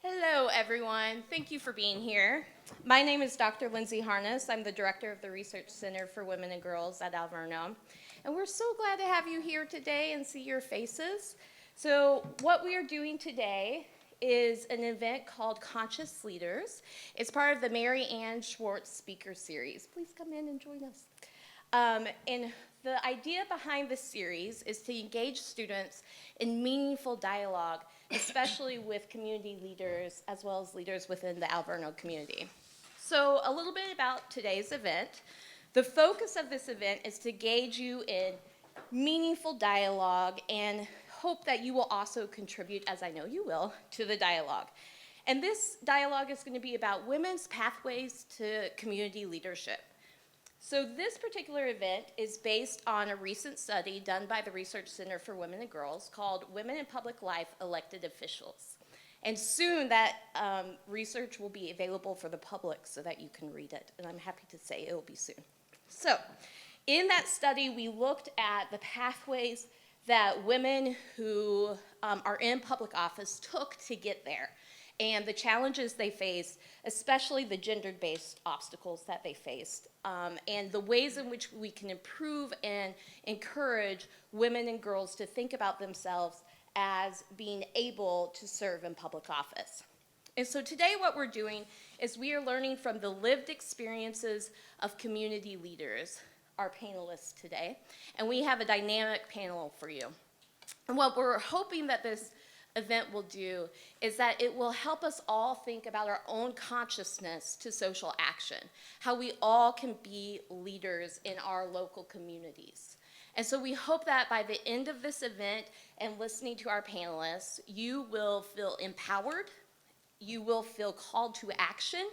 Hello, everyone. Thank you for being here. My name is Dr. Lindsay Harness. I'm the director of the Research Center for Women and Girls at Alverno. And we're so glad to have you here today and see your faces. So what we are doing today is an event called Conscious Leaders. It's part of the Mary Ann Schwartz Speaker Series. Please come in and join us. And the idea behind this series is to engage students in meaningful dialogue, especially with community leaders as well as leaders within the Alverno community. So a little bit about today's event. The focus of this event is to engage you in meaningful dialogue and hope that you will also contribute, as I know you will, to the dialogue. And this dialogue is going to be about women's pathways to community leadership. So this particular event is based on a recent study done by the Research Center for Women and Girls called Women in Public Life, Elected Officials. And soon that research will be available for the public so that you can read it. And I'm happy to say it will be soon. So in that study, we looked at the pathways that women who are in public office took to get there, and the challenges they faced, especially the gender-based obstacles that they faced, and the ways in which we can improve and encourage women and girls to think about themselves as being able to serve in public office. And so today what we're doing is we are learning from the lived experiences of community leaders, our panelists today, and we have a dynamic panel for you. And what we're hoping that this event will do is that it will help us all think about our own consciousness to social action, how we all can be leaders in our local communities. And so we hope that by the end of this event and listening to our panelists, you will feel empowered, you will feel called to action,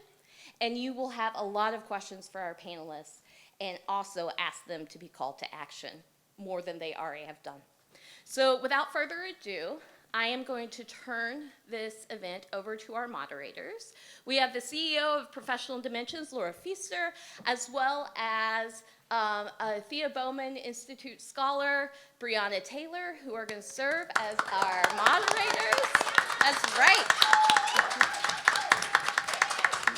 and you will have a lot of questions for our panelists and also ask them to be called to action more than they already have done. So without further ado, I am going to turn this event over to our moderators. We have the CEO of Professional Dimensions, Laura Feaster, as well as a Thea Bowman Institute scholar, Breanna Taylor, who are going to serve as our moderators. That's right.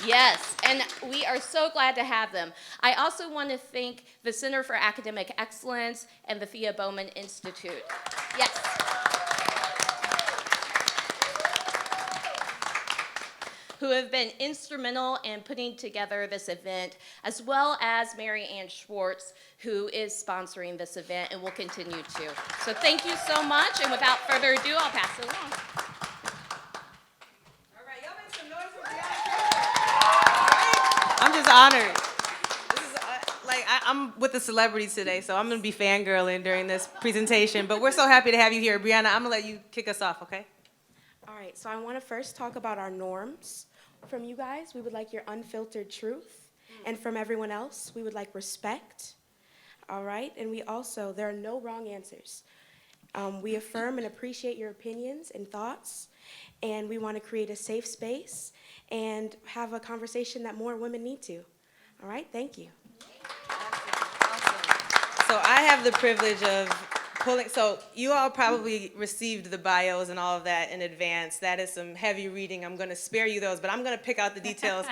Yes, and we are so glad to have them. I also want to thank the Center for Academic Excellence and the Thea Bowman Institute. Yes. Who have been instrumental in putting together this event, as well as Mary Ann Schwartz, who is sponsoring this event and will continue to. So thank you so much, and without further ado, I'll pass it along. All right, y'all make some noise for Breanna. I'm just honored. This is I'm with a celebrity today, so I'm gonna be fangirling during this presentation, but we're so happy to have you here. Breanna, I'm gonna let you kick us off, okay? All right, so I want to first talk about our norms. From you guys, we would like your unfiltered truth. And from everyone else, we would like respect. All right, and there are no wrong answers. We affirm and appreciate your opinions and thoughts, and we want to create a safe space and have a conversation that more women need to. All right, thank you. Awesome. So I have the privilege of so you all probably received the bios and all of that in advance. That is some heavy reading. I'm going to spare you those, but I'm going to pick out the details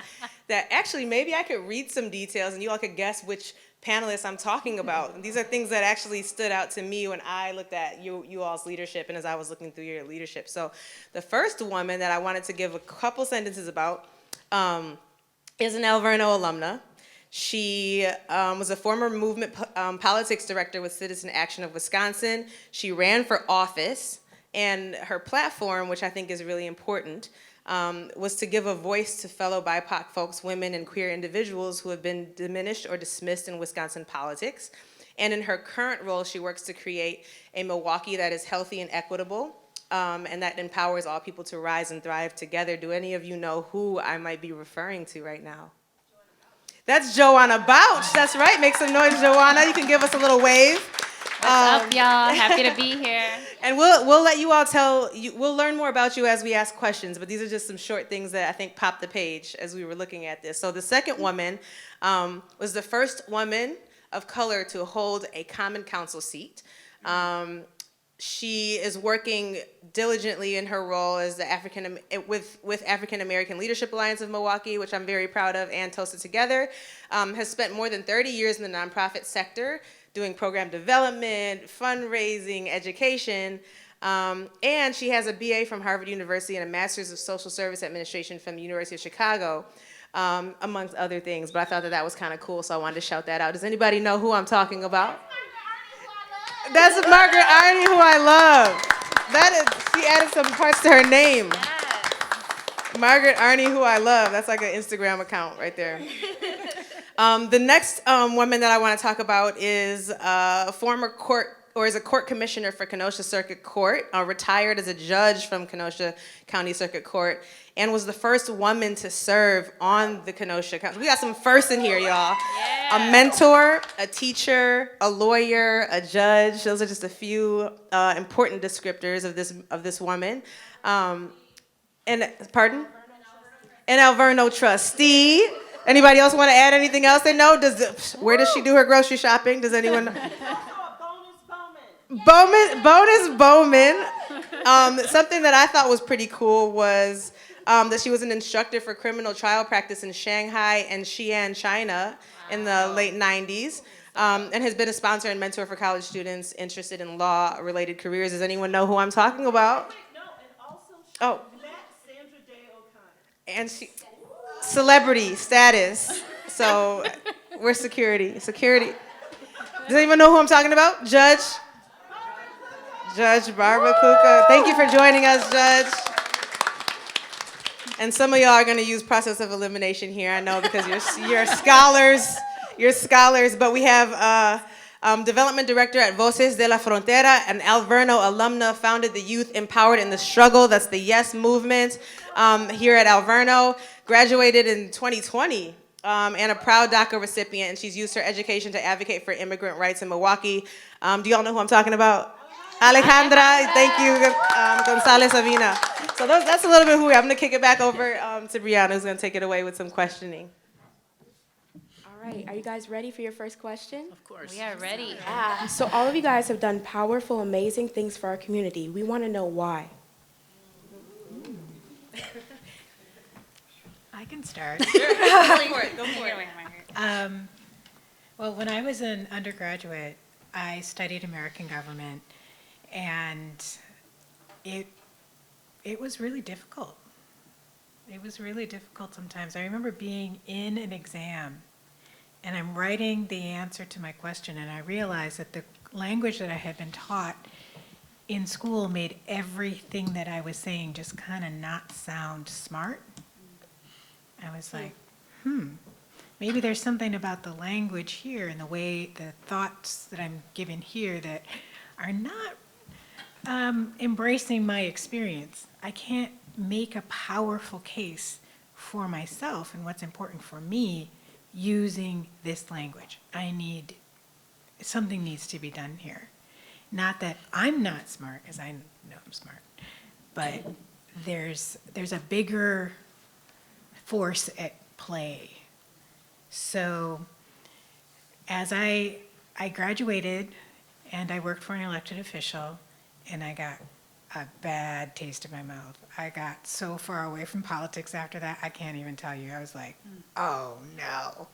that actually maybe I could read some details and you all could guess which panelists I'm talking about. And these are things that actually stood out to me when I looked at you all's leadership and as I was looking through your leadership. So the first woman that I wanted to give a couple sentences about is an Alverno alumna. She was a former movement politics director with Citizen Action of Wisconsin. She ran for office, and her platform, which I think is really important, was to give a voice to fellow BIPOC folks, women, and queer individuals who have been diminished or dismissed in Wisconsin politics. And in her current role, she works to create a Milwaukee that is healthy and equitable, and that empowers all people to rise and thrive together. Do any of you know who I might be referring to right now? That's JaAnna Bautch. That's right. Make some noise, JaAnna. You can give us a little wave. What's up, y'all? Happy to be here. And we'll let you all we'll learn more about you as we ask questions, but these are just some short things that I think popped the page as we were looking at this. So the second woman was the first woman of color to hold a common council seat. she is working diligently in her role as the with African American Leadership Alliance of Milwaukee, which I'm very proud of, and Toasted Together. Has spent more than 30 years in the nonprofit sector, doing program development, fundraising, education. And she has a BA from Harvard University and a Master's of Social Service Administration from the University of Chicago, amongst other things. But I thought that was kind of cool, so I wanted to shout that out. Does anybody know who I'm talking about? That's Margaret Arney, who I love. She added some parts to her name. Margaret Arney, who I love. That's like an Instagram account right there. The next woman that I want to talk about is a court commissioner for Kenosha Circuit Court, retired as a judge from Kenosha County Circuit Court, and was the first woman to serve on the Kenosha County. We got some firsts in here, y'all. Yeah. A mentor, a teacher, a lawyer, a judge. Those are just a few important descriptors of this woman. And pardon? An Alverno trustee. Anybody else want to add anything else they know? Where does she do her grocery shopping? Does anyone know? Bonus Bowman. Something that I thought was pretty cool was that she was an instructor for criminal trial practice in Shanghai and Xi'an, China in the late 90s, and has been a sponsor and mentor for college students interested in law-related careers. Does anyone know who I'm talking about? No, and also met Sandra Day O'Connor. And she, celebrity status. So we're security. Does anyone know who I'm talking about? Judge Barbara Kluka. Thank you for joining us, Judge. And some of y'all are going to use process of elimination here, I know, because you're scholars. You're scholars, but we have development director at Voces de la Frontera, an Alverno alumna, founded the Youth Empowered in the Struggle. That's the Yes Movement here at Alverno. Graduated in 2020. And a proud DACA recipient, and she's used her education to advocate for immigrant rights in Milwaukee. Do y'all know who I'm talking about? Alejandra, thank you, Gonzalez Avina. So that's a little bit who we are. I'm going to kick it back over to Breanna, who's going to take it away with some questioning. All right, are you guys ready for your first question? Of course. We are ready. Yeah. So all of you guys have done powerful, amazing things for our community. We want to know why. I can start. Go for it. Well, when I was an undergraduate, I studied American government, and it was really difficult. It was really difficult sometimes. I remember being in an exam, and I'm writing the answer to my question, and I realized that the language that I had been taught in school made everything that I was saying just kind of not sound smart. I was like, maybe there's something about the language here and the way the thoughts that I'm given here that are not embracing my experience. I can't make a powerful case for myself and what's important for me using this language. Something needs to be done here. Not that I'm not smart, because I know I'm smart, but there's a bigger force at play. So as I graduated and I worked for an elected official, and I got a bad taste in my mouth. I got so far away from politics after that, I can't even tell you. I was like, oh no.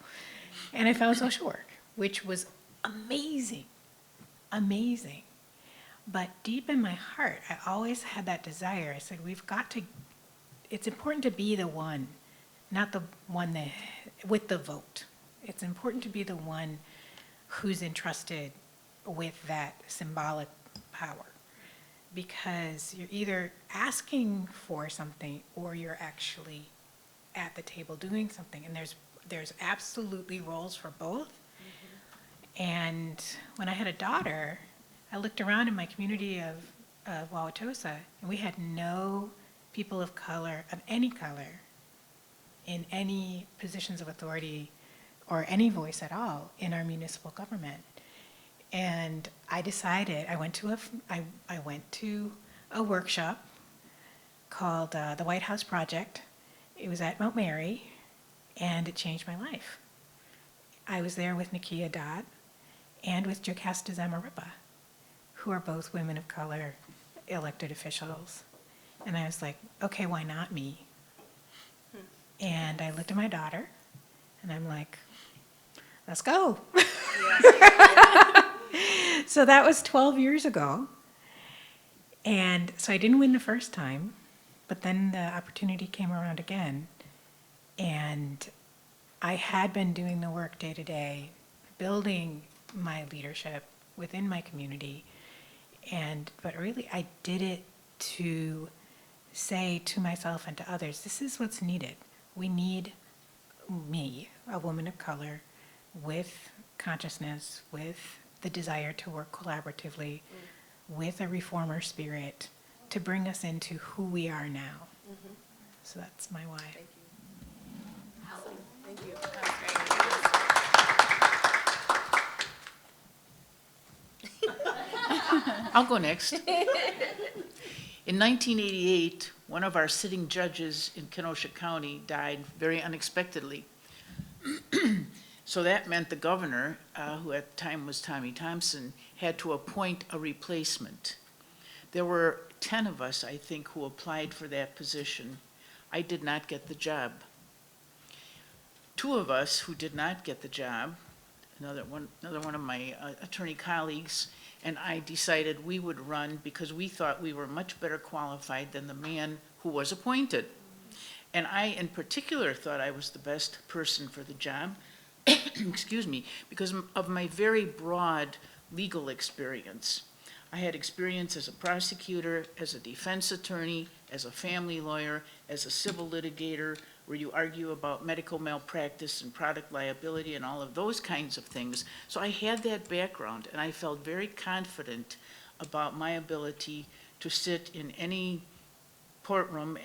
And I found social work, which was amazing. But deep in my heart, I always had that desire. I said, it's important to be the one, not the one with the vote. It's important to be the one who's entrusted with that symbolic power, because you're either asking for something or you're actually at the table doing something, and there's absolutely roles for both. Mm-hmm. And when I had a daughter, I looked around in my community of Wauwatosa, and we had no people of color, of any color, in any positions of authority or any voice at all in our municipal government. And I decided, I went to a workshop called the White House Project. It was at Mount Mary, and it changed my life. I was there with Nakia Dodd and with Jocasta Zamarripa, who are both women of color elected officials. And I was like, okay, why not me? And I looked at my daughter, and I'm like, let's go. So that was 12 years ago. And so I didn't win the first time, but then the opportunity came around again. And I had been doing the work day to day, building my leadership within my community. But really, I did it to say to myself and to others, this is what's needed. We need me, a woman of color, with consciousness, with the desire to work collaboratively, with a reformer spirit, to bring us into who we are now. So that's my why. Thank you. I'll go next. In 1988, one of our sitting judges in Kenosha County died very unexpectedly. So that meant the governor, who at the time was Tommy Thompson, had to appoint a replacement. There were 10 of us, I think, who applied for that position. I did not get the job. 2 of us who did not get the job, another one of my attorney colleagues, and I decided we would run because we thought we were much better qualified than the man who was appointed. And I, in particular, thought I was the best person for the job, excuse me, because of my very broad legal experience. I had experience as a prosecutor, as a defense attorney, as a family lawyer, as a civil litigator, where you argue about medical malpractice and product liability and all of those kinds of things. So I had that background, and I felt very confident about my ability to sit in any courtroom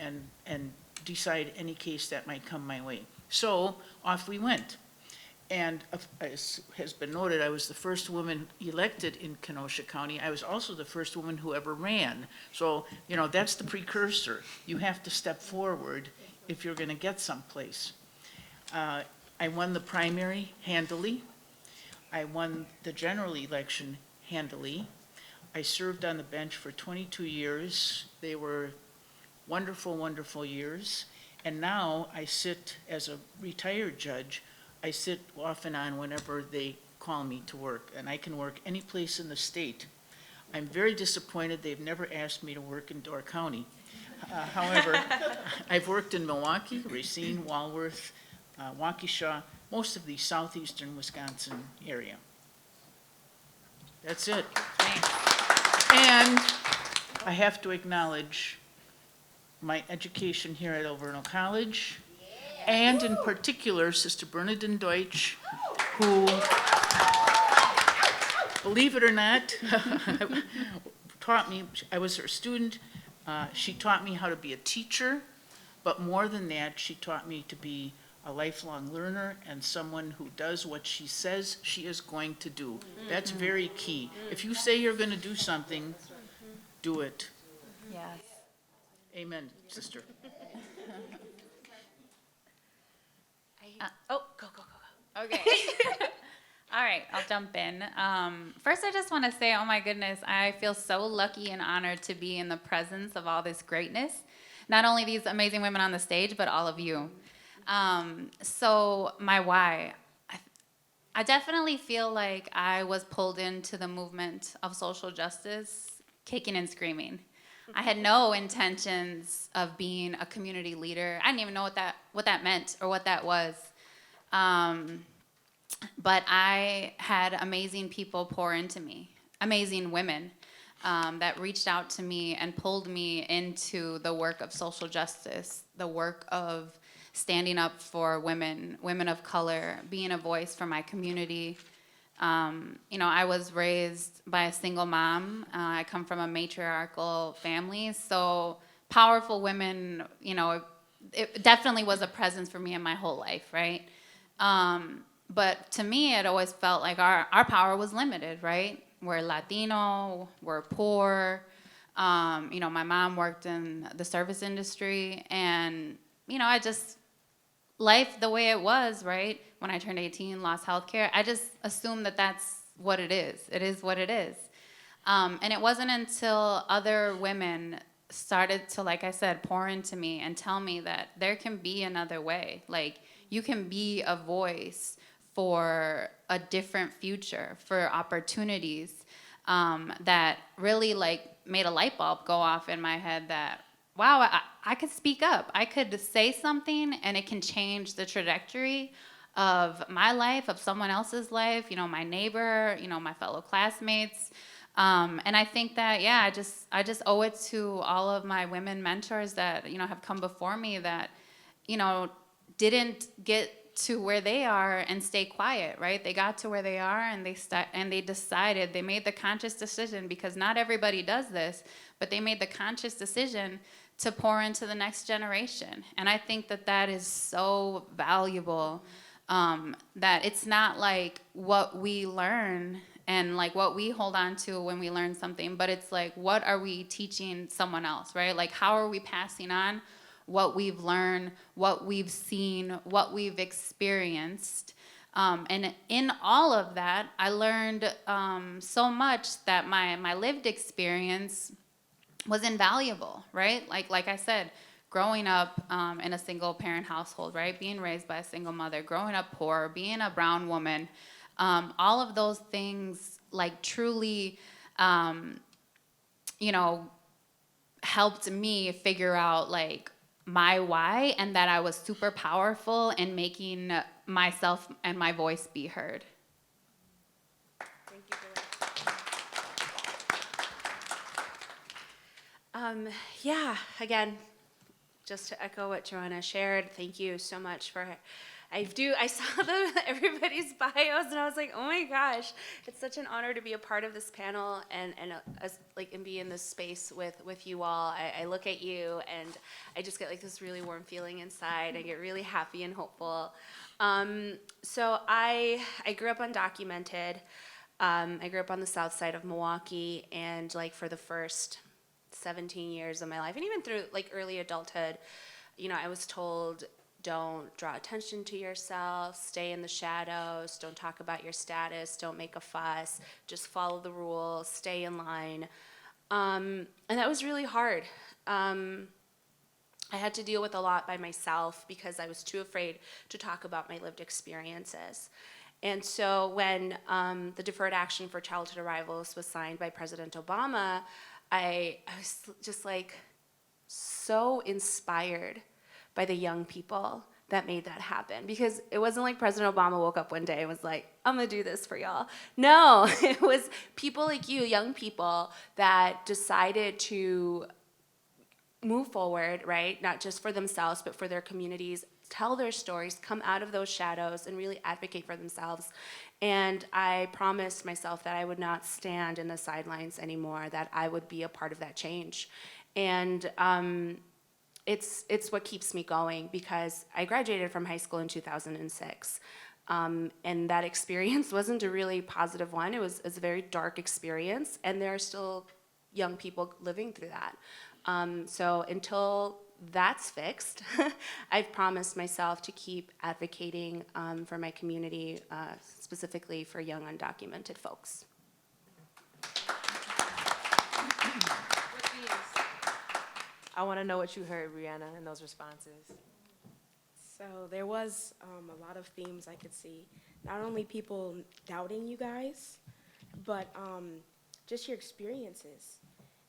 and decide any case that might come my way. So off we went. And as has been noted, I was the first woman elected in Kenosha County. I was also the first woman who ever ran. So, you know, that's the precursor. You have to step forward if you're going to get someplace. I won the primary handily. I won the general election handily. I served on the bench for 22 years. They were wonderful, wonderful years. And now I sit as a retired judge. I sit off and on whenever they call me to work, and I can work any place in the state. I'm very disappointed they've never asked me to work in Door County. However, I've worked in Milwaukee, Racine, Walworth, Waukesha, most of the southeastern Wisconsin area. That's it. And I have to acknowledge my education here at Alverno College, and in particular, Sister Breanna Deutsch, who, believe it or not, taught me, I was her student. She taught me how to be a teacher, but more than that, she taught me to be a lifelong learner and someone who does what she says she is going to do. That's very key. If you say you're going to do something, do it. Yes. Amen, sister. Go. Okay. All right, I'll jump in. First, I just want to say, oh my goodness, I feel so lucky and honored to be in the presence of all this greatness. Not only these amazing women on the stage, but all of you. So my why. I definitely feel like I was pulled into the movement of social justice, kicking and screaming. I had no intentions of being a community leader. I didn't even know what that meant or what that was. But I had amazing people pour into me, amazing women that reached out to me and pulled me into the work of social justice, the work of standing up for women of color, being a voice for my community. I was raised by a single mom. I come from a matriarchal family, so powerful women, it definitely was a presence for me in my whole life, right? But to me, it always felt like our power was limited, right? We're Latino, we're poor. My mom worked in the service industry, and, life the way it was, right? When I turned 18, lost health care, I just assumed that that's what it is. It is what it is. And it wasn't until other women started to, like I said, pour into me and tell me that there can be another way. Like, you can be a voice for a different future, for opportunities, that really like made a light bulb go off in my head that, wow, I could speak up. I could say something and it can change the trajectory of my life, of someone else's life, you know, my neighbor, you know, my fellow classmates. And I think that, yeah, I just owe it to all of my women mentors that, you know, have come before me that, you know, didn't get to where they are and stay quiet, right? They got to where they are and they decided, they made the conscious decision, because not everybody does this, but they made the conscious decision to pour into the next generation. And I think that that is so valuable, that it's not like what we learn and like what we hold on to when we learn something, but it's like, what are we teaching someone else, right? Like, how are we passing on what we've learned, what we've seen, what we've experienced? And in all of that, I learned so much that my lived experience was invaluable, right? Like I said, growing up in a single parent household, right? Being raised by a single mother, growing up poor, being a brown woman, all of those things like truly, you know, helped me figure out like my why, and that I was super powerful in making myself and my voice be heard. Thank you for that. Yeah, again, just to echo what JaAnna shared, thank you so much for, I saw everybody's bios and I was like, oh my gosh, it's such an honor to be a part of this panel and be in this space with you all. I look at you and I just get like this really warm feeling inside. I get really happy and hopeful. So I grew up undocumented. I grew up on the south side of Milwaukee, and like for the first 17 years of my life, and even through like early adulthood, you know, I was told, don't draw attention to yourself, stay in the shadows, don't talk about your status, don't make a fuss, just follow the rules, stay in line. And that was really hard. I had to deal with a lot by myself because I was too afraid to talk about my lived experiences. And so when the Deferred Action for Childhood Arrivals was signed by President Obama, I was just like so inspired by the young people that made that happen. Because it wasn't like President Obama woke up one day and was like, I'm gonna do this for y'all. No, it was people like you, young people, that decided to move forward, right? Not just for themselves, but for their communities, tell their stories, come out of those shadows and really advocate for themselves. And I promised myself that I would not stand in the sidelines anymore, that I would be a part of that change. And it's what keeps me going, because I graduated from high school in 2006. And that experience wasn't a really positive one. It was a very dark experience, and there are still young people living through that. So until that's fixed, I've promised myself to keep advocating for my community, specifically for young undocumented folks. I want to know what you heard, Breanna, in those responses. So there was a lot of themes I could see. Not only people doubting you guys, but just your experiences.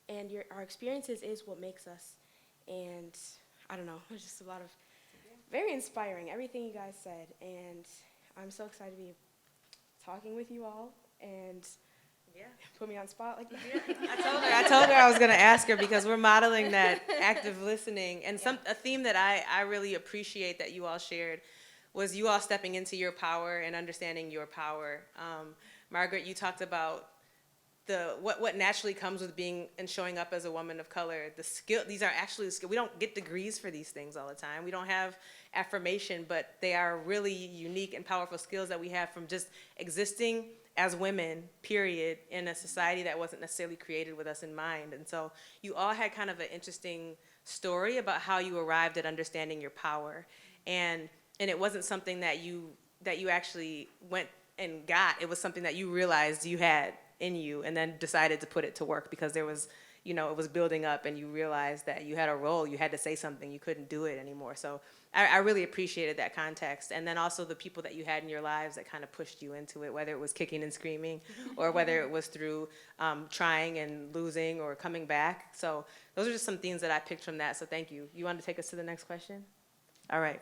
And our experiences is what makes us. And I don't know, there's just a lot of very inspiring, everything you guys said. And I'm so excited to be talking with you all. And yeah, put me on spot like that. I told her I was going to ask her, because we're modeling that active listening. And a theme that I really appreciate that you all shared was you all stepping into your power and understanding your power. Margaret, you talked about what naturally comes with being and showing up as a woman of color. The skill, these are actually the skill. We don't get degrees for these things all the time. We don't have affirmation, but they are really unique and powerful skills that we have from just existing as women, period, in a society that wasn't necessarily created with us in mind. And so you all had kind of an interesting story about how you arrived at understanding your power. And it wasn't something that you actually went and got. It was something that you realized you had in you and then decided to put it to work because there was, you know, it was building up and you realized that you had a role, you had to say something, you couldn't do it anymore. So I really appreciated that context. And then also the people that you had in your lives that kind of pushed you into it, whether it was kicking and screaming or whether it was through trying and losing or coming back. So those are just some things that I picked from that. So thank you. You want to take us to the next question? All right.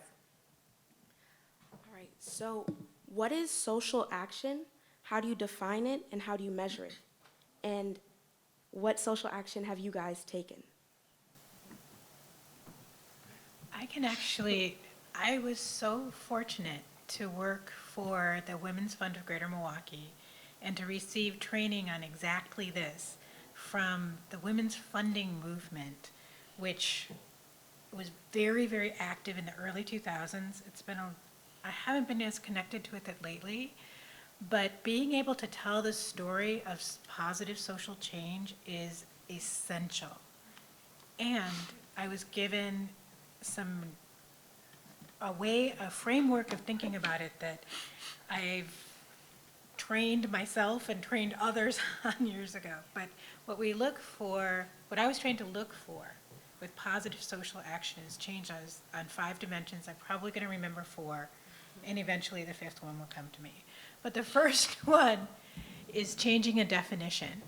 All right, so what is social action? How do you define it and how do you measure it? And what social action have you guys taken? I was so fortunate to work for the Women's Fund of Greater Milwaukee and to receive training on exactly this from the women's funding movement, which was very, very active in the early 2000s. I haven't been as connected to it lately, but being able to tell the story of positive social change is essential. And I was given a framework of thinking about it that I've trained myself and trained others on years ago. But what I was trained to look for with positive social action is change on 5 dimensions. I'm probably going to remember 4, and eventually the 5th one will come to me. But the first one is changing a definition.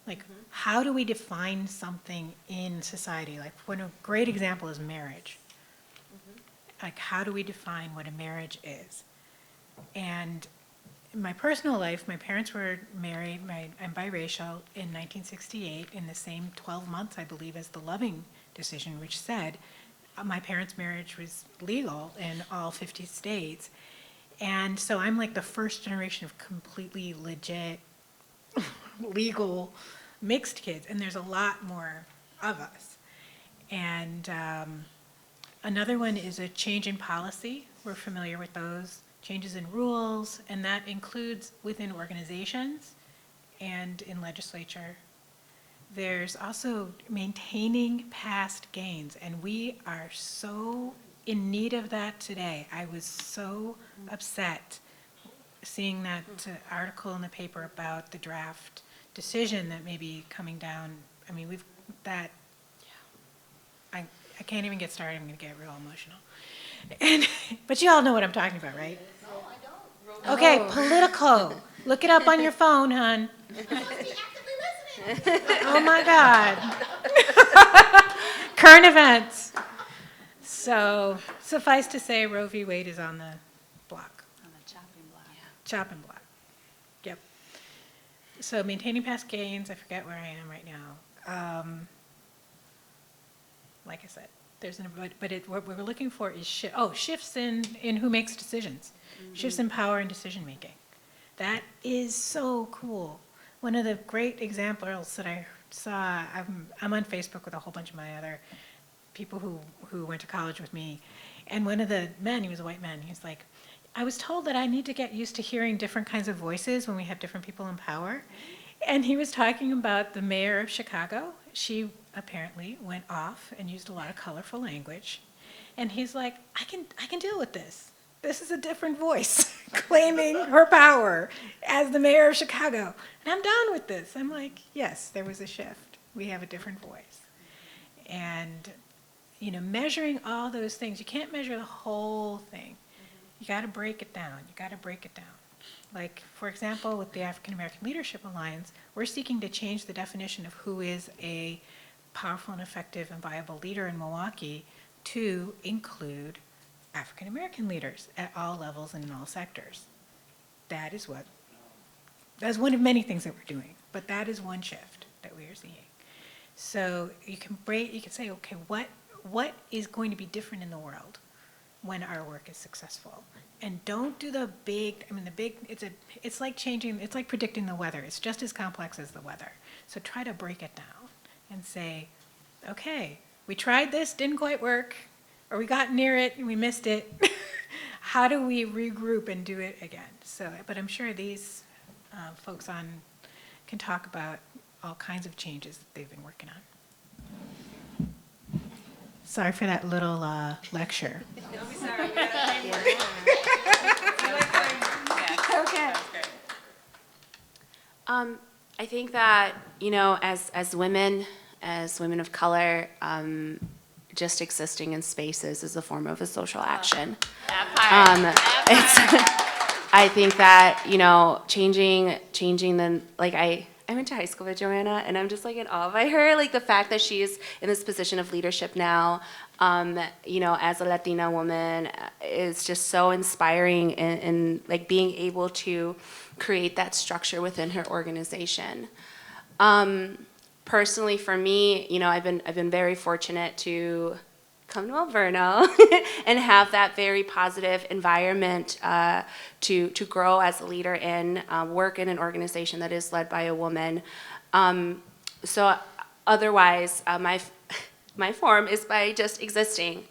Like, how do we define something in society? Like, a great example is marriage. Like, how do we define what a marriage is? And in my personal life, my parents were married, I'm biracial, in 1968, in the same 12 months, I believe, as the Loving decision, which said my parents' marriage was legal in all 50 states. And so I'm like the first generation of completely legit, legal, mixed kids, and there's a lot more of us. And another one is a change in policy. We're familiar with those. Changes in rules, and that includes within organizations and in legislature. There's also maintaining past gains, and we are so in need of that today. I was so upset seeing that article in the paper about the draft decision that may be coming down. I mean, I can't even get started. I'm going to get real emotional. But you all know what I'm talking about, right? No, I don't. Okay, Politico. Look it up on your phone, hon. Oh my God. Current events. So suffice to say, Roe v. Wade is on the block. On the chopping block. Chopping block. Yep. So maintaining past gains, I forget where I am right now. Like I said, what we're looking for is shifts in who makes decisions, shifts in power and decision making. That is so cool. One of the great examples that I saw, I'm on Facebook with a whole bunch of my other people who went to college with me, and one of the men, he was a white man, he was like, I was told that I need to get used to hearing different kinds of voices when we have different people in power. And he was talking about the mayor of Chicago. She apparently went off and used a lot of colorful language. And he's like, I can deal with this. This is a different voice claiming her power as the mayor of Chicago. And I'm down with this. I'm like, yes, there was a shift. We have a different voice. And, measuring all those things, you can't measure the whole thing. You got to break it down. Like, for example, with the African American Leadership Alliance, we're seeking to change the definition of who is a powerful and effective and viable leader in Milwaukee to include African American leaders at all levels and in all sectors. That's one of many things that we're doing, but that is one shift that we are seeing. So you can say, okay, what is going to be different in the world when our work is successful? And don't do it's like predicting the weather. It's just as complex as the weather. So try to break it down and say, okay, we tried this, didn't quite work, or we got near it and we missed it. How do we regroup and do it again? But I'm sure these folks can talk about all kinds of changes that they've been working on. Sorry for that little lecture. Don't be sorry. Okay. I think that, as women of color, just existing in spaces is a form of a social action. I think that, changing the, like, I went to high school with JaAnna, and I'm just like in awe by her, like the fact that she's in this position of leadership now, as a Latina woman is just so inspiring in like being able to create that structure within her organization. Personally, for me, I've been very fortunate to come to Alverno and have that very positive environment to grow as a leader in, work in an organization that is led by a woman. So otherwise, my form is by just existing,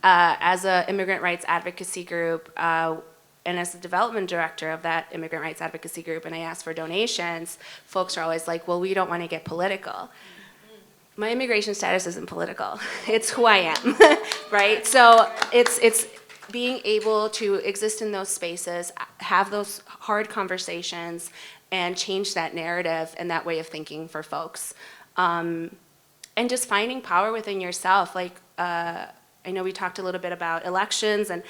as an immigrant rights advocacy group, and as the development director of that immigrant rights advocacy group, and I ask for donations, folks are always like, well, we don't want to get political. My immigration status isn't political. It's who I am, right? So it's being able to exist in those spaces, have those hard conversations, and change that narrative and that way of thinking for folks. And just finding power within yourself. Like, I know we talked a little bit about elections and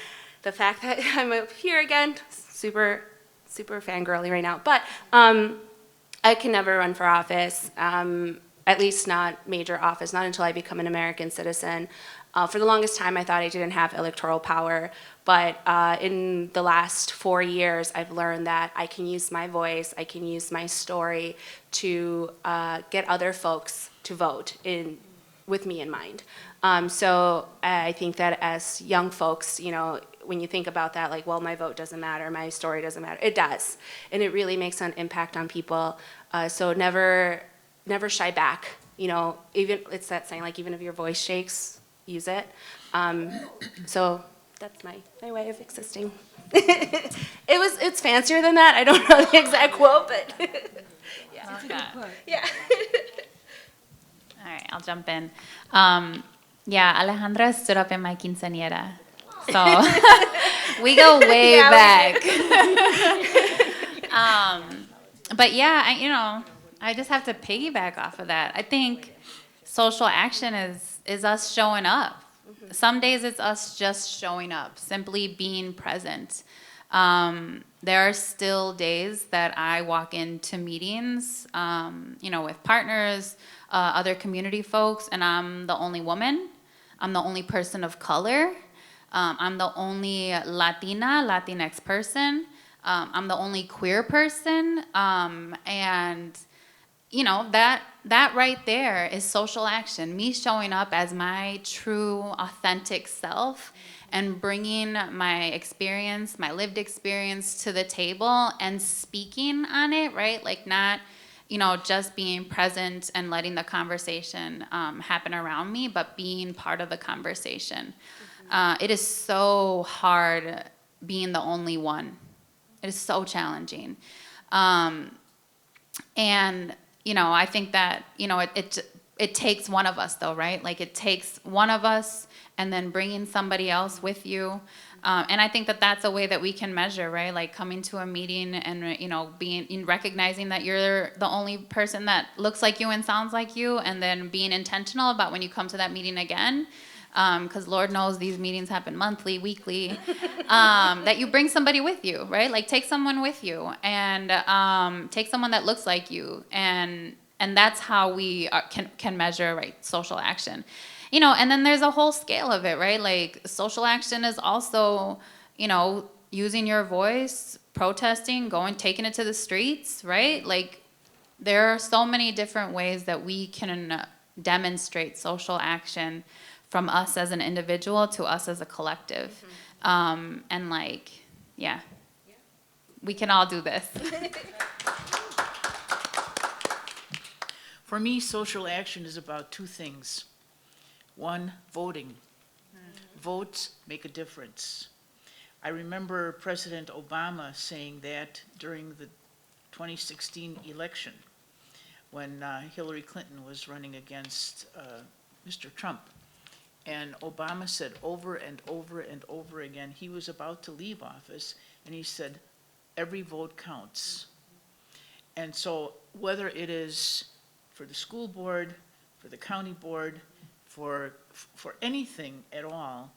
the fact that I'm up here again, super fangirly right now, but I can never run for office. At least not major office, not until I become an American citizen. For the longest time, I thought I didn't have electoral power, but in the last 4 years, I've learned that I can use my voice, I can use my story to get other folks to vote with me in mind. So I think that as young folks, when you think about that, like, well, my vote doesn't matter, my story doesn't matter, it does. And it really makes an impact on people. So never shy back, even, it's that saying, like, even if your voice shakes, use it. So that's my way of existing. It's fancier than that. I don't know the exact quote, but yeah. Love that. Yeah. All right, I'll jump in. Yeah, Alejandra stood up in my quinceañera. So we go way back. But yeah, I just have to piggyback off of that. I think social action is us showing up. Mm-hmm. Some days it's us just showing up, simply being present. There are still days that I walk into meetings, with partners, other community folks, and I'm the only woman. I'm the only person of color. I'm the only Latinx person. I'm the only queer person. And that right there is social action. Me showing up as my true, authentic self and bringing my experience, my lived experience to the table and speaking on it, right? Like not, just being present and letting the conversation happen around me, but being part of the conversation. It is so hard being the only one. It is so challenging. And I think that, it takes one of us though, right? Like it takes one of us and then bringing somebody else with you. And I think that that's a way that we can measure, right? Like coming to a meeting and, recognizing that you're the only person that looks like you and sounds like you, and then being intentional about when you come to that meeting again. Because Lord knows these meetings happen monthly, weekly, that you bring somebody with you, right? Like take someone with you and take someone that looks like you. And that's how we can measure, right, social action. And then there's a whole scale of it, right? Like social action is also, using your voice, protesting, taking it to the streets, right? Like there are so many different ways that we can demonstrate social action from us as an individual to us as a collective. And we can all do this. For me, social action is about two things. One, voting. Votes make a difference. I remember President Obama saying that during the 2016 election when Hillary Clinton was running against Mr. Trump. And Obama said over and over and over again, he was about to leave office, and he said, every vote counts. And so whether it is for the school board, for the county board, for anything at all,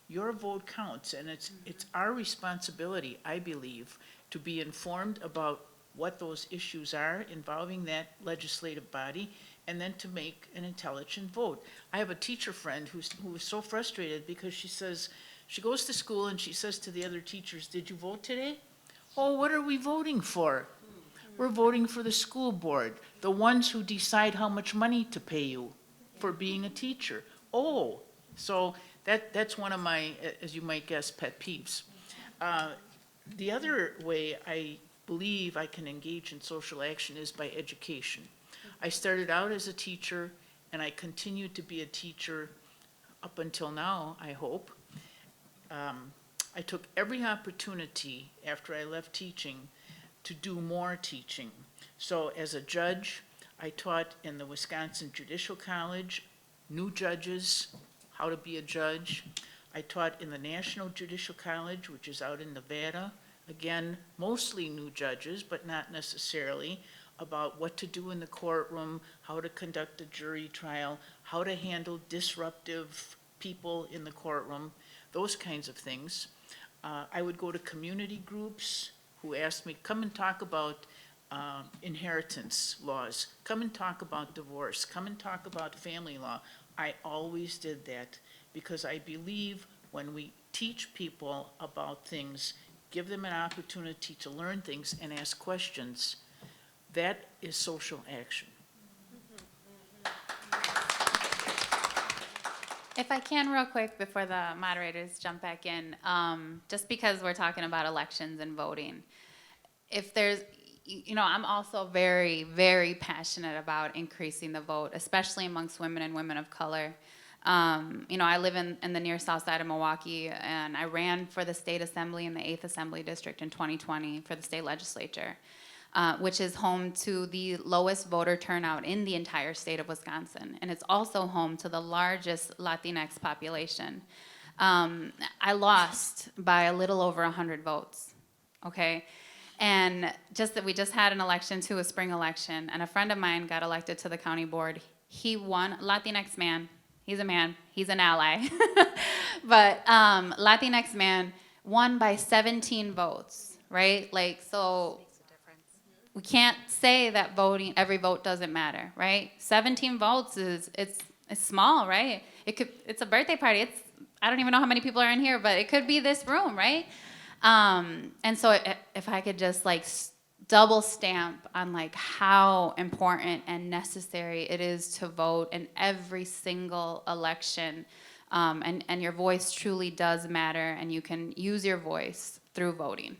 your vote counts, and it's our responsibility, I believe, to be informed about what those issues are involving that legislative body, and then to make an intelligent vote. I have a teacher friend who is so frustrated because she says, she goes to school and she says to the other teachers, "Did you vote today?" "Oh, what are we voting for?" "We're voting for the school board, the ones who decide how much money to pay you for being a teacher." "Oh," so that's one of my, as you might guess, pet peeves. The other way I believe I can engage in social action is by education. I started out as a teacher, and I continue to be a teacher up until now, I hope. I took every opportunity after I left teaching to do more teaching. So as a judge, I taught in the Wisconsin Judicial College, new judges, how to be a judge. I taught in the National Judicial College, which is out in Nevada. Again, mostly new judges, but not necessarily, about what to do in the courtroom, how to conduct a jury trial, how to handle disruptive people in the courtroom, those kinds of things. I would go to community groups who asked me, "Come and talk about inheritance laws, come and talk about divorce, come and talk about family law." I always did that because I believe when we teach people about things, give them an opportunity to learn things and ask questions, that is social action. If I can, real quick, before the moderators jump back in, just because we're talking about elections and voting, if there's, I'm also very, very passionate about increasing the vote, especially amongst women and women of color. I live in the near south side of Milwaukee, and I ran for the state assembly in the 8th Assembly District in 2020 for the state legislature, which is home to the lowest voter turnout in the entire state of Wisconsin. And it's also home to the largest Latinx population. I lost by a little over 100 votes, okay? And we just had an election too, a spring election, and a friend of mine got elected to the county board. He won, Latinx man, he's a man, he's an ally. But Latinx man won by 17 votes, right? So we can't say that every vote doesn't matter, right? 17 votes it's small, right? It's a birthday party. I don't even know how many people are in here, but it could be this room, right? And so if I could just double stamp on how important and necessary it is to vote in every single election, and your voice truly does matter, and you can use your voice through voting.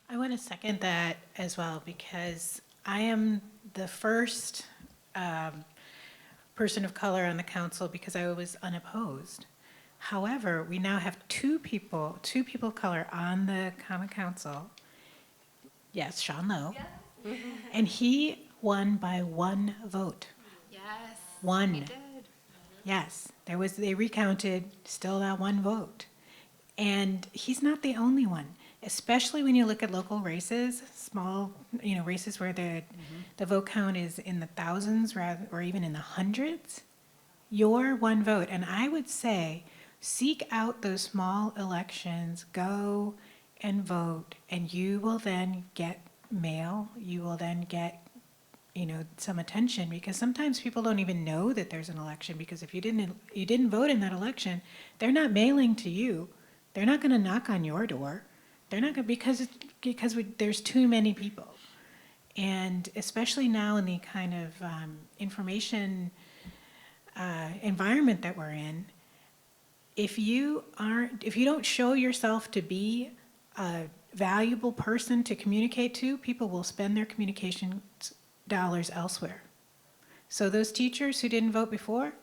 I want to second that as well, because I am the first person of color on the council because I was unopposed. However, we now have two people of color on the common council. Yes, Sean Lowe. Yeah. And he won by one vote. Yes. One. He did. Yes, they recounted, still that one vote. And he's not the only one, especially when you look at local races, small, races where the vote count is in the thousands or even in the hundreds. Your one vote, and I would say, seek out those small elections, go and vote, and you will then get mail, you will then get some attention, because sometimes people don't even know that there's an election, because if you didn't vote in that election, they're not mailing to you. They're not going to knock on your door. They're not going because there's too many people. And especially now in the kind of information environment that we're in, if you don't show yourself to be a valuable person to communicate to, people will spend their communication dollars elsewhere. So those teachers who didn't vote before,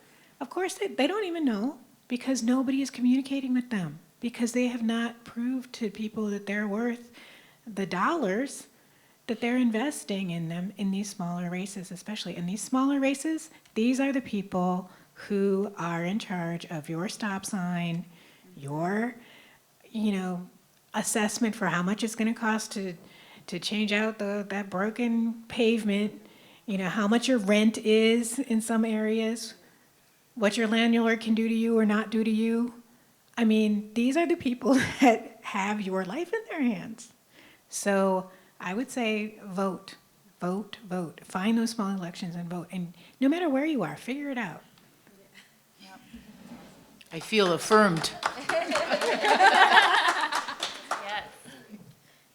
of course they don't even know, because nobody is communicating with them, because they have not proved to people that they're worth the dollars that they're investing in them in these smaller races, especially. In these smaller races, these are the people who are in charge of your stop sign, your, assessment for how much it's going to cost to change out that broken pavement, how much your rent is in some areas, what your landlord can do to you or not do to you. I mean, these are the people that have your life in their hands. So I would say vote, vote, vote. Find those small elections and vote. And no matter where you are, figure it out. I feel affirmed.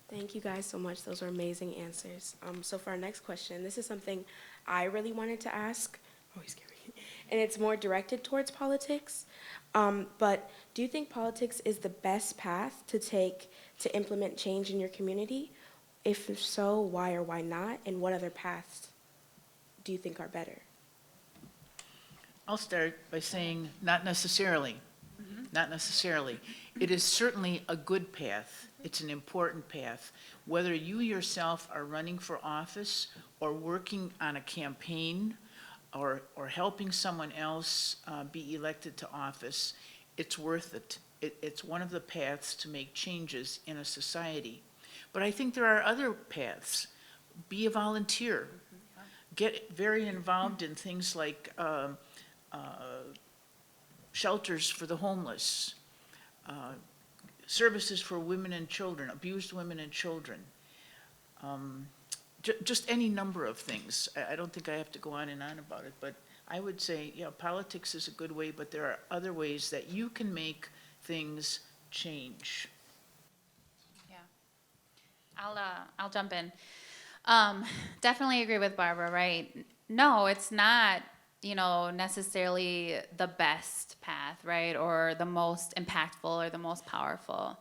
Thank you guys so much. Those were amazing answers. So for our next question, this is something I really wanted to ask. Oh, he's scared me. And it's more directed towards politics. But do you think politics is the best path to take to implement change in your community? If so, why or why not? And what other paths do you think are better? I'll start by saying not necessarily. Not necessarily. It is certainly a good path. It's an important path. Whether you yourself are running for office or working on a campaign or helping someone else be elected to office, it's worth it. It's one of the paths to make changes in a society. But I think there are other paths. Be a volunteer. Get very involved in things like shelters for the homeless, services for women and children, abused women and children. Just any number of things. I don't think I have to go on and on about it, but I would say, politics is a good way, but there are other ways that you can make things change. I'll jump in. Definitely agree with Barbara, right? No, it's not, necessarily the best path, right? Or the most impactful or the most powerful.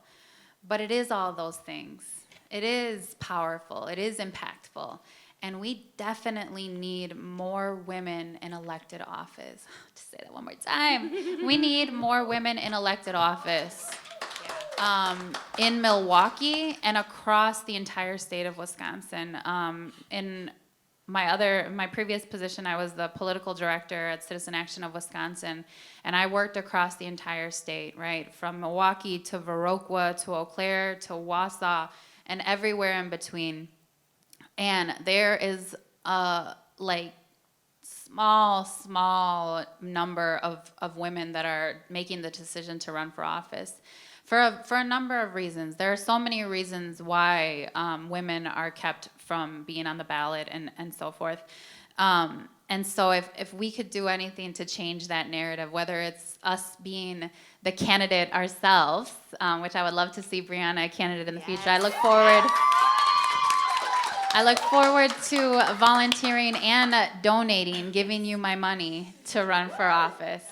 But it is all those things. It is powerful. It is impactful. And we definitely need more women in elected office. To say that one more time. We need more women in elected office. In Milwaukee and across the entire state of Wisconsin. In my previous position, I was the political director at Citizen Action of Wisconsin, and I worked across the entire state, right? From Milwaukee to Viroqua to Eau Claire to Wausau and everywhere in between. And there is a small number of women that are making the decision to run for office. For a number of reasons. There are so many reasons why women are kept from being on the ballot and so forth. And so if we could do anything to change that narrative, whether it's us being the candidate ourselves, which I would love to see Breanna a candidate in the future. I look forward to volunteering and donating, giving you my money to run for office.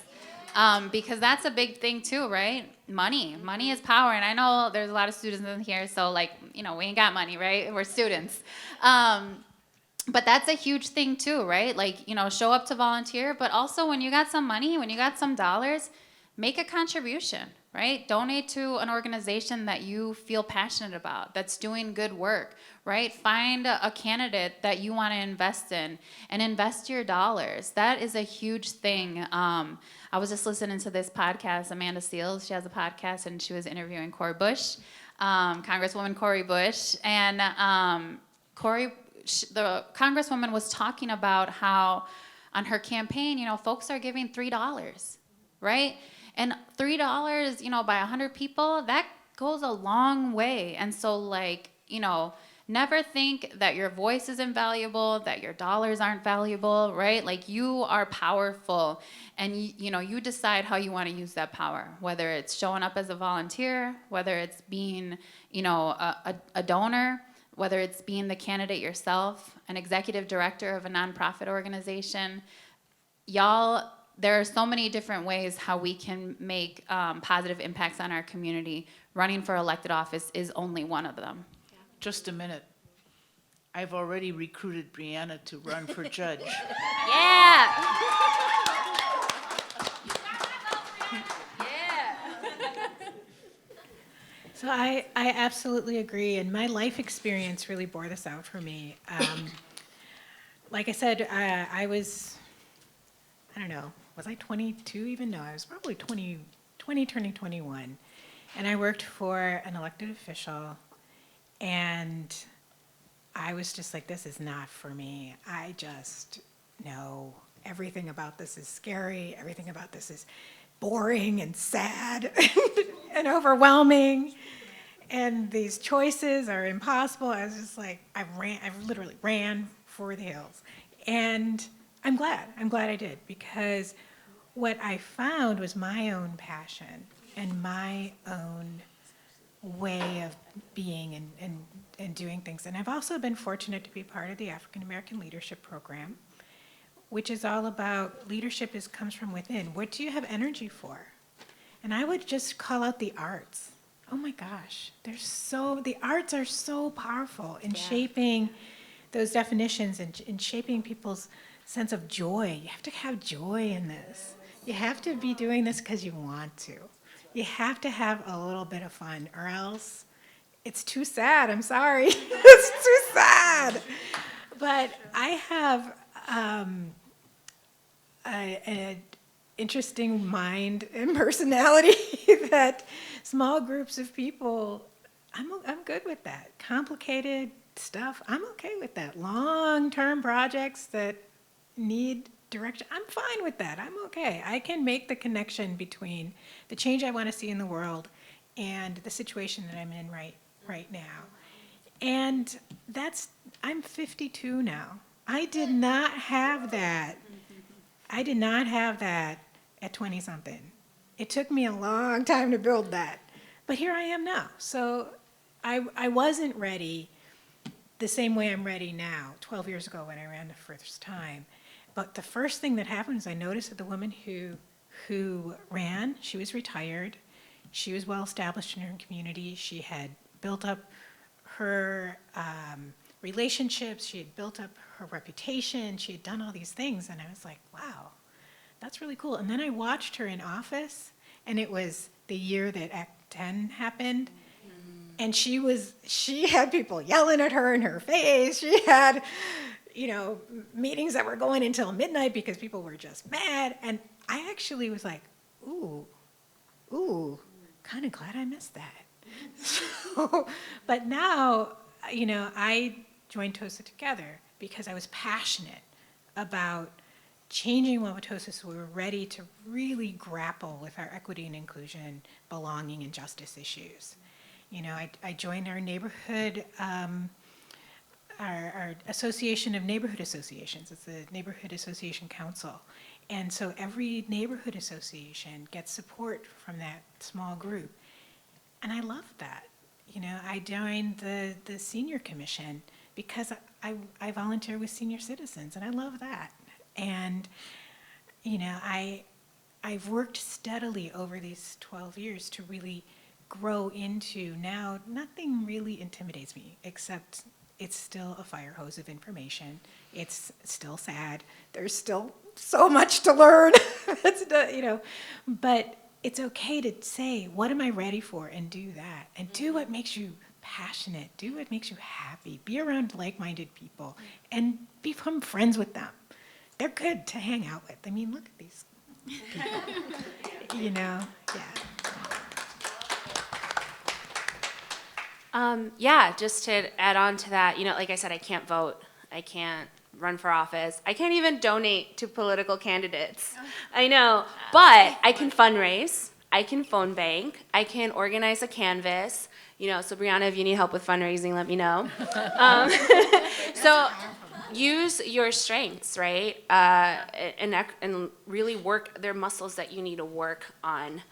Because that's a big thing too, right? Money is power. And I know there's a lot of students in here, so we ain't got money, right? We're students. But that's a huge thing too, right? Show up to volunteer, but also when you got some money, when you got some dollars, make a contribution, right? Donate to an organization that you feel passionate about, that's doing good work, right? Find a candidate that you want to invest in and invest your dollars. That is a huge thing. I was just listening to this podcast, Amanda Seales, she has a podcast, and she was interviewing Cori Bush, Congresswoman Cori Bush, and the Congresswoman was talking about how on her campaign, folks are giving $3, right? And $3, by 100 people, that goes a long way. And so, never think that your voice is invaluable, that your dollars aren't valuable, right? You are powerful, and you decide how you want to use that power, whether it's showing up as a volunteer, whether it's being, a donor, whether it's being the candidate yourself, an executive director of a nonprofit organization. Y'all, there are so many different ways how we can make positive impacts on our community. Running for elected office is only one of them. Just a minute. I've already recruited Breanna to run for judge. Yeah. So I absolutely agree, and my life experience really bore this out for me. Like I said, I was, I don't know, was I 22 even? No, I was probably 20 turning 21. And I worked for an elected official, and I was just like, this is not for me. I just know everything about this is scary. Everything about this is boring and sad and overwhelming. And these choices are impossible. I was just like, I literally ran for the hills. And I'm glad I did, because what I found was my own passion and my own way of being and doing things. And I've also been fortunate to be part of the African American Leadership Program, which is all about leadership comes from within. What do you have energy for? And I would just call out the arts. Oh my gosh, the arts are so powerful in shaping those definitions and in shaping people's sense of joy. You have to have joy in this. You have to be doing this because you want to. You have to have a little bit of fun, or else it's too sad. I'm sorry. It's too sad. But I have an interesting mind and personality that small groups of people, I'm good with that. Complicated stuff, I'm okay with that. Long-term projects that need direction, I'm fine with that. I'm okay. I can make the connection between the change I want to see in the world and the situation that I'm in right now. And I'm 52 now. I did not have that. I did not have that at 20-something. It took me a long time to build that. But here I am now. So I wasn't ready the same way I'm ready now, 12 years ago when I ran the first time. But the first thing that happened is I noticed that the woman who ran, she was retired. She was well established in her community. She had built up her relationships. She had built up her reputation. She had done all these things. And I was like, wow, that's really cool. And then I watched her in office, and it was the year that Act 10 happened. And she had people yelling at her in her face. She had, meetings that were going until midnight because people were just mad. And I actually was like, ooh, kind of glad I missed that. But now, I joined TOSA together because I was passionate about changing Wauwatosa so we were ready to really grapple with our equity and inclusion, belonging, and justice issues. I joined our neighborhood, our Association of Neighborhood Associations. It's the Neighborhood Association Council. And so every neighborhood association gets support from that small group. And I love that. I joined the Senior Commission because I volunteer with senior citizens, and I love that. And, I've worked steadily over these 12 years to really grow into, now nothing really intimidates me except it's still a fire hose of information. It's still sad. There's still so much to learn. But it's okay to say, what am I ready for, and do that. And do what makes you passionate. Do what makes you happy. Be around like-minded people and become friends with them. They're good to hang out with. I mean, look at these people. Yeah. Just to add on to that, like I said, I can't vote. I can't run for office. I can't even donate to political candidates. I know, but I can fundraise. I can phone bank. I can organize a canvas. So Breanna, if you need help with fundraising, let me know. So use your strengths, right? And really work their muscles that you need to work on.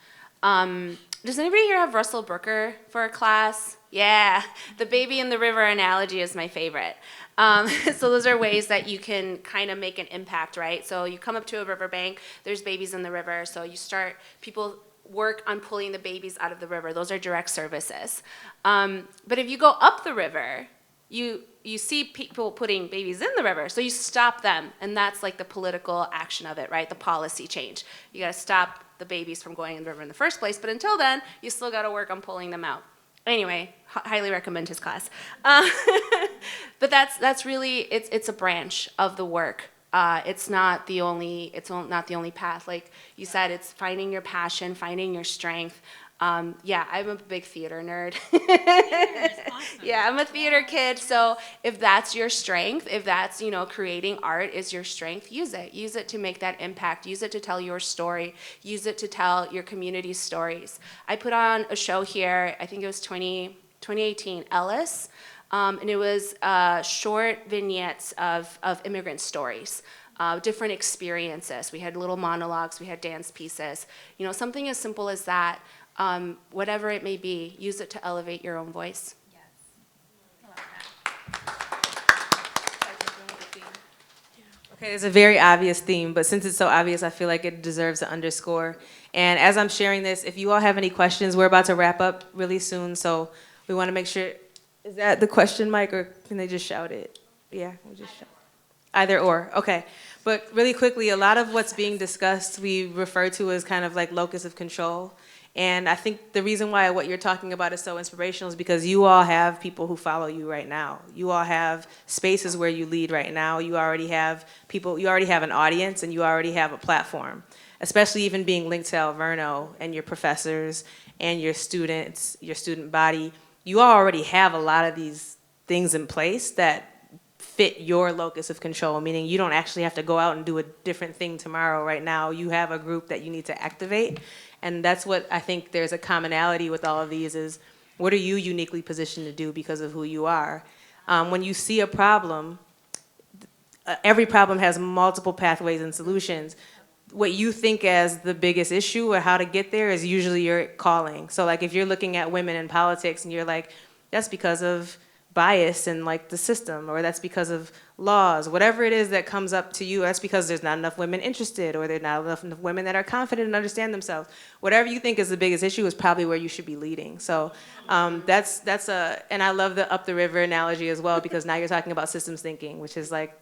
Does anybody here have Russell Brooker for a class? Yeah, the baby in the river analogy is my favorite. So those are ways that you can kind of make an impact, right? So you come up to a riverbank, there's babies in the river, so people work on pulling the babies out of the river. Those are direct services. But if you go up the river, you see people putting babies in the river, so you stop them, and that's like the political action of it, right? The policy change. You gotta stop the babies from going in the river in the first place, but until then, you still gotta work on pulling them out. Anyway, highly recommend his class. But that's really, it's a branch of the work. It's not the only path. Like you said, it's finding your passion, finding your strength, Yeah, I'm a big theater nerd. Yeah, I'm a theater kid. So if that's your strength, if that's, creating art is your strength, use it. Use it to make that impact. Use it to tell your story. Use it to tell your community's stories. I put on a show here, I think it was 2018, Ellis. And it was short vignettes of immigrant stories. Different experiences. We had little monologues, we had dance pieces. Something as simple as that, whatever it may be, use it to elevate your own voice. Okay, it's a very obvious theme, but since it's so obvious, I feel like it deserves an underscore. And as I'm sharing this, if you all have any questions, we're about to wrap up really soon, so we want to make sure, is that the question, Mike, or can they just shout it? Yeah, we'll just shout. Either or, okay. But really quickly, a lot of what's being discussed we refer to as kind of like locus of control. And I think the reason why what you're talking about is so inspirational is because you all have people who follow you right now. You all have spaces where you lead right now. You already have people, you already have an audience, and you already have a platform. Especially even being linked to Alverno and your professors and your students, your student body. You already have a lot of these things in place that fit your locus of control, meaning you don't actually have to go out and do a different thing tomorrow. Right now, you have a group that you need to activate. And that's what I think there's a commonality with all of these is, what are you uniquely positioned to do because of who you are? When you see a problem, every problem has multiple pathways and solutions. What you think as the biggest issue or how to get there is usually your calling. So like if you're looking at women in politics and you're like, that's because of bias in like the system, or that's because of laws, whatever it is that comes up to you, that's because there's not enough women interested, or there's not enough women that are confident and understand themselves. Whatever you think is the biggest issue is probably where you should be leading. So that's and I love the up the river analogy as well, because now you're talking about systems thinking, which is like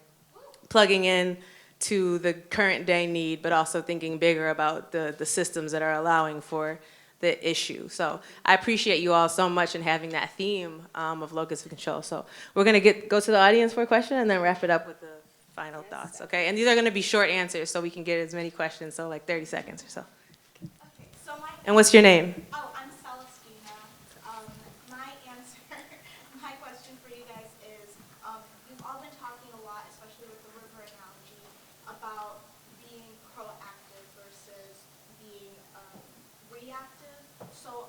plugging in to the current day need, but also thinking bigger about the systems that are allowing for the issue. So I appreciate you all so much in having that theme of locus of control. So we're gonna go to the audience for a question and then wrap it up with the final thoughts, okay? And these are gonna be short answers so we can get as many questions, so like 30 seconds or so. Okay, so And what's your name? oh, I'm Celestina. My answer, my question for you guys is, you've all been talking a lot, especially with the river analogy, about being proactive versus being reactive. So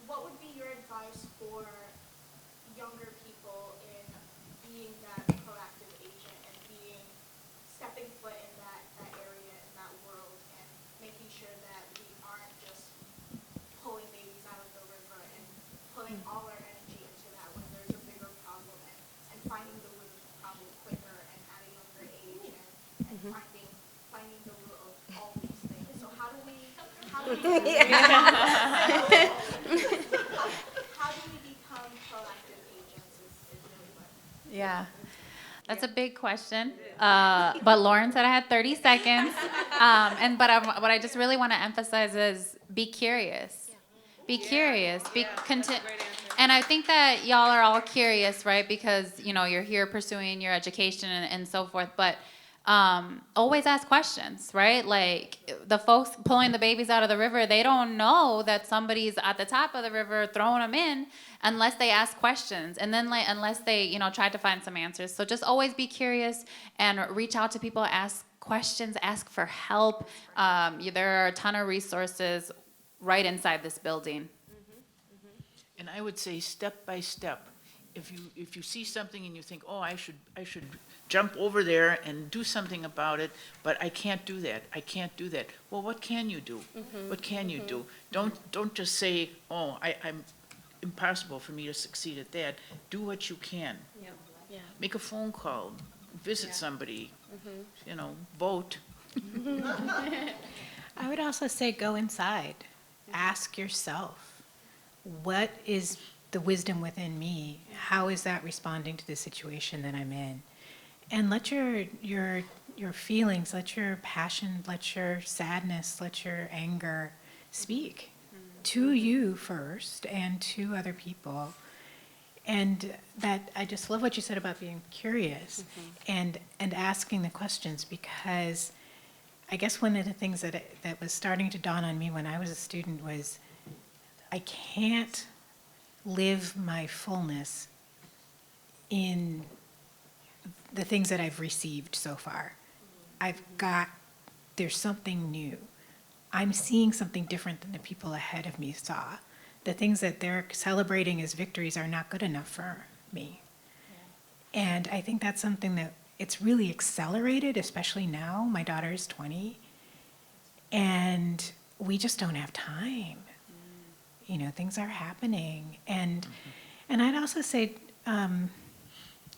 what would be your advice for younger people in being that proactive agent and stepping foot in that area, in that world, and making sure that we aren't just pulling babies out of the river and putting all our energy into that when there's a bigger problem, and finding the root of the problem quicker and at a younger age, and finding the root of all these things. So how do we become proactive agents is really what. Yeah. That's a big question. But Lauren said I had 30 seconds. What I just really want to emphasize is be curious. Be curious. And I think that y'all are all curious, right? Because, you're here pursuing your education and so forth. But always ask questions, right? Like the folks pulling the babies out of the river, they don't know that somebody's at the top of the river throwing them in unless they ask questions, and then unless they try to find some answers. So just always be curious and reach out to people, ask questions, ask for help. There are a ton of resources right inside this building. And I would say step by step. If you see something and you think, oh, I should jump over there and do something about it, but I can't do that. I can't do that. Well, what can you do? What can you do? Don't just say, oh, I'm impossible for me to succeed at that. Do what you can. Yeah. Make a phone call. Visit somebody. Vote. I would also say go inside. Ask yourself, what is the wisdom within me? How is that responding to the situation that I'm in? And let your feelings, let your passion, let your sadness, let your anger speak to you first and to other people. And that I just love what you said about being curious and asking the questions, because I guess one of the things that was starting to dawn on me when I was a student was I can't live my fullness in the things that I've received so far. There's something new. I'm seeing something different than the people ahead of me saw. The things that they're celebrating as victories are not good enough for me. And I think that's something that it's really accelerated, especially now. My daughter is 20, and we just don't have time. You know, things are happening. And I'd also say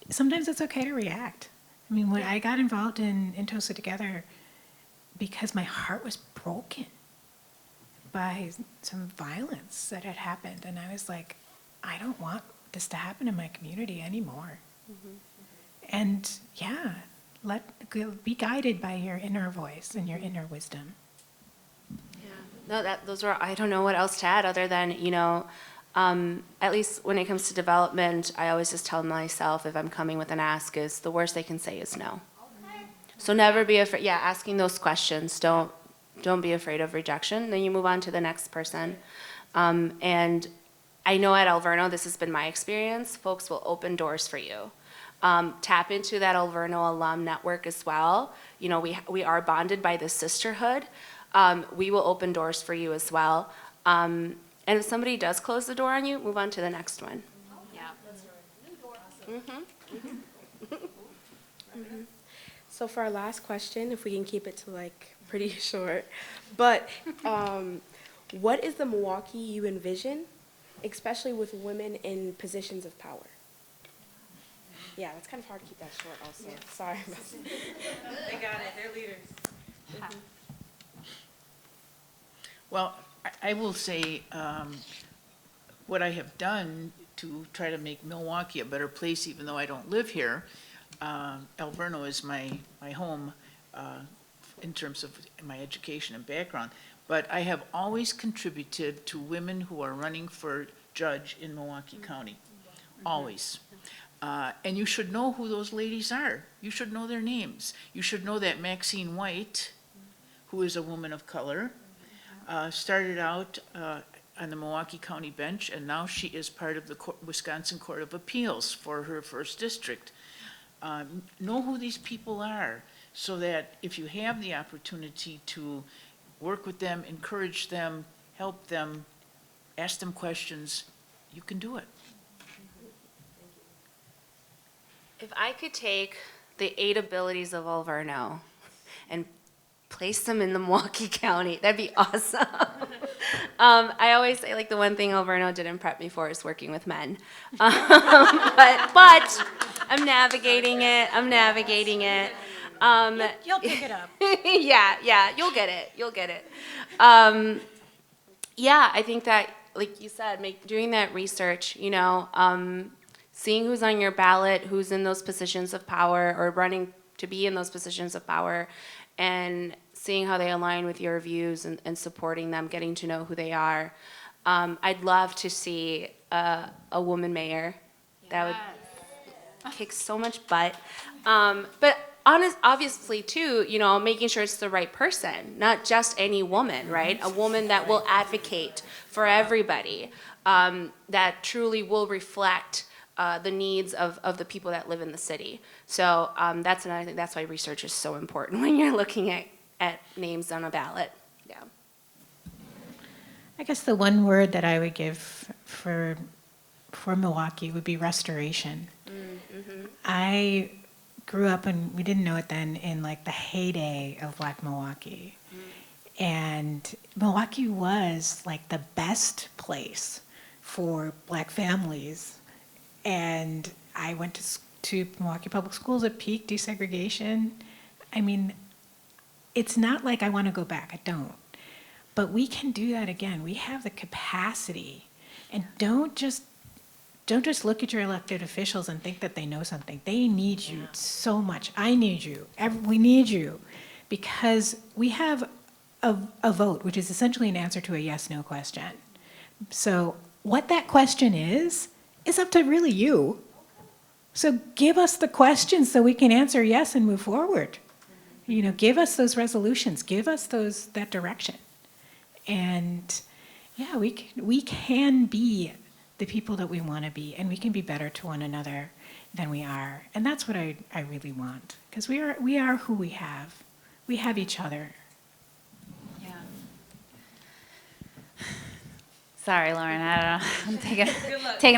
sometimes it's okay to react. I mean, when I got involved in TOSA Together, because my heart was broken by some violence that had happened. And I was like, I don't want this to happen in my community anymore. And yeah, be guided by your inner voice and your inner wisdom. No, those were, I don't know what else to add other than, you know, at least when it comes to development, I always just tell myself if I'm coming with an ask is the worst they can say is no. So never be afraid, asking those questions. Don't be afraid of rejection. Then you move on to the next person. And I know at Alverno, this has been my experience, folks will open doors for you. Tap into that Alverno alum network as well. You know, we are bonded by this sisterhood. We will open doors for you as well. And if somebody does close the door on you, move on to the next one. So for our last question, if we can keep it to like pretty short, but what is the Milwaukee you envision, especially with women in positions of power? Yeah, it's kind of hard to keep that short also. Sorry. They got it, they're leaders. Well, I will say what I have done to try to make Milwaukee a better place, even though I don't live here. Alverno is my home in terms of my education and background, but I have always contributed to women who are running for judge in Milwaukee County, always. And you should know who those ladies are. You should know their names. You should know that Maxine White, who is a woman of color, started out on the Milwaukee County bench, and now she is part of the Wisconsin Court of Appeals for her first district. Know who these people are, so that if you have the opportunity to work with them, encourage them, help them, ask them questions, you can do it. If I could take the 8 abilities of Alverno and place them in the Milwaukee County, that'd be awesome. I always say, like, the one thing Alverno didn't prep me for is working with men. But I'm navigating it. You'll pick it up. Yeah, you'll get it. I think that, like you said, doing that research, you know, seeing who's on your ballot, who's in those positions of power or running to be in those positions of power, and seeing how they align with your views and supporting them, getting to know who they are. I'd love to see a woman mayor. That would kick so much butt. But obviously, too, you know, making sure it's the right person, not just any woman, right? A woman that will advocate for everybody, that truly will reflect the needs of the people that live in the city. So that's another thing. That's why research is so important when you're looking at names on a ballot. Yeah. I guess the one word that I would give for Milwaukee would be restoration. Mm-hmm. I grew up, and we didn't know it then, in like the heyday of Black Milwaukee. And Milwaukee was like the best place for Black families. And I went to Milwaukee Public Schools at peak desegregation. I mean, it's not like I want to go back. I don't. But we can do that again. We have the capacity. And don't just look at your elected officials and think that they know something. They need you so much. I need you. We need you. Because we have a vote, which is essentially an answer to a yes-no question. So what that question is up to really you. So give us the questions so we can answer yes and move forward. You know, give us those resolutions, give us that direction. And yeah, we can be the people that we want to be, and we can be better to one another than we are. And that's what I really want, because we are who we have. We have each other. Yeah. Sorry, Lauren, I don't know. I'm taking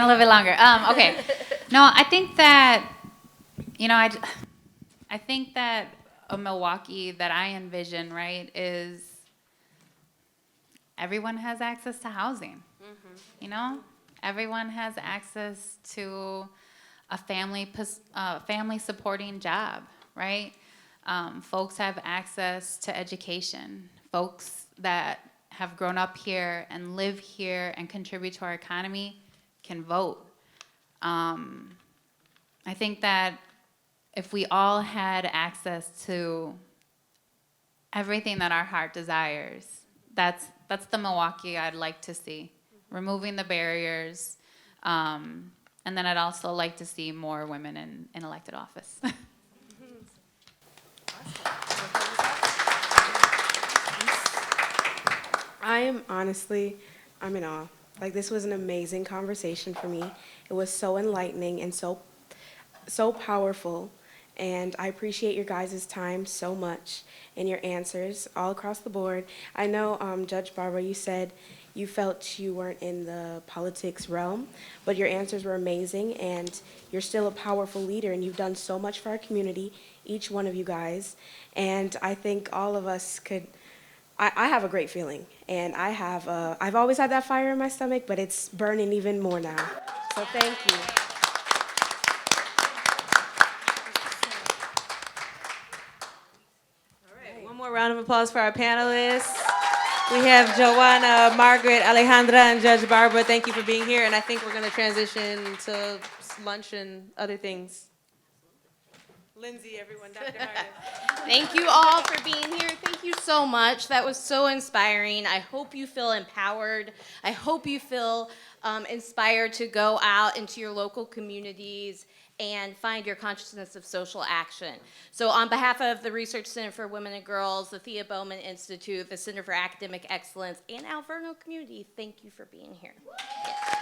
a little bit longer. Okay. No, I think that, you know, I think that a Milwaukee that I envision, right, is everyone has access to housing. You know, everyone has access to a family supporting job, right? Folks have access to education. Folks that have grown up here and live here and contribute to our economy can vote. I think that if we all had access to everything that our heart desires, that's the Milwaukee I'd like to see. Removing the barriers, and then I'd also like to see more women in elected office. I'm in awe. Like, this was an amazing conversation for me. It was so enlightening and so powerful. And I appreciate your guys' time so much and your answers all across the board. I know, Judge Barbara, you said you felt you weren't in the politics realm, but your answers were amazing, and you're still a powerful leader, and you've done so much for our community, each one of you guys. And I think all of us could, I have a great feeling, and I've always had that fire in my stomach, but it's burning even more now. So thank you. One more round of applause for our panelists. We have JaAnna, Margaret, Alejandra, and Judge Barbara. Thank you for being here, and I think we're going to transition to lunch and other things. Lindsay, everyone, Dr. Harness. Thank you all for being here. Thank you so much. That was so inspiring. I hope you feel empowered. I hope you feel inspired to go out into your local communities and find your consciousness of social action. So on behalf of the Research Center for Women and Girls, the Thea Bowman Institute, the Center for Academic Excellence, and Alverno Community, thank you for being here. Yes.